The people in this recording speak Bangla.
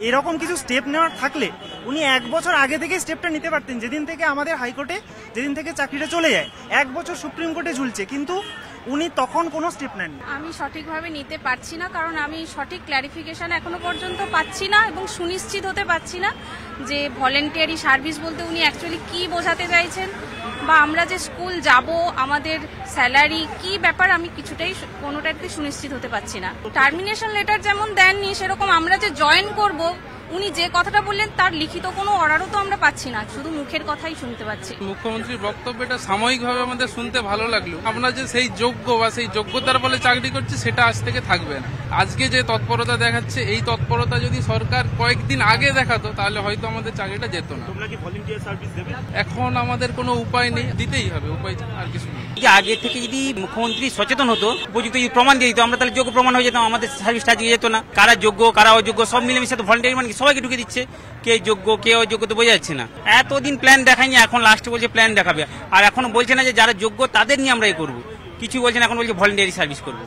এরকম কিছু স্টেপ নেওয়ার থাকলে উনি 1 বছর আগে থেকে স্টেপটা নিতে পারতেন। যেদিন থেকে আমাদের হাইকোর্টে যেদিন থেকে চাকরিটা চলে যায়, 1 বছর সুপ্রিম কোর্টে ঝুলছে, কিন্তু উনি তখন কোনো স্টেপ নেন। আমি সঠিকভাবে নিতে পারছি না, কারণ আমি সঠিক ক্ল্যারিফিকেশন এখনো পর্যন্ত পাচ্ছি না এবং সুনিশ্চিত হতে পারছি না যে ভলেন্টিয়ারি সার্ভিস বলতে উনি অ্যাকচুয়ালি কি বোঝাতে চাইছেন, বা আমরা যে স্কুল যাব আমাদের স্যালারি কি ব্যাপার আমি কিছুটাই কোনোটাতে সুনিশ্চিত হতে পারছি না। টার্মিনেশন লেটার যেমন দেননি, সেরকম আমরা যে জয়েন করব উনি যে কথাটা বললেন তার লিখিত কোনো অর্ডারও তো আমরা পাচ্ছি না, শুধু মুখের কথাই শুনতে পাচ্ছি। মুখ্যমন্ত্রীর বক্তব্যটা সাময়িকভাবে আমাদের শুনতে ভালো লাগলো। আমরা যে সেই যোগ্য বা সেই যোগ্যতার বলে চাকরি করছি সেটা আজ থেকে থাকবে না। আজকে যে তৎপরতা দেখাচ্ছে, এই তৎপরতা যদি সরকার কয়েকদিন আগে দেখাতো তাহলে হয়তো আমাদের চাকরিটা যেত না। তোমরা কি ভলেন্টিয়ার সার্ভিস দেবে? এখন আমাদের কোনো উপায় নেই, দিতেই হবে, উপায় আর কিছু নেই। আগে থেকে যদি মুখ্যমন্ত্রী সচেতন হতো, উপযুক্ত যদি প্রমাণ দিয়ে দিত, আমরা তাহলে যোগ্য প্রমাণ হয়ে যেতাম, আমাদের সার্ভিসটা আজকে যেত না। কারা যোগ্য কারা অযোগ্য সব মিলেমিশে তো ভলেন্টিয়ারি মানে সবাইকে ঢুকে দিচ্ছে, কে যোগ্য কে অযোগ্য তো বোঝা যাচ্ছে না। এতদিন প্ল্যান দেখায়নি, এখন লাস্টে বলছে প্ল্যান দেখাবে, আর এখনো বলছে না যে যারা যোগ্য তাদের নিয়ে আমরা করবো, কিছু বলছে না, এখন বলছে ভলেন্টিয়ারি সার্ভিস করবো।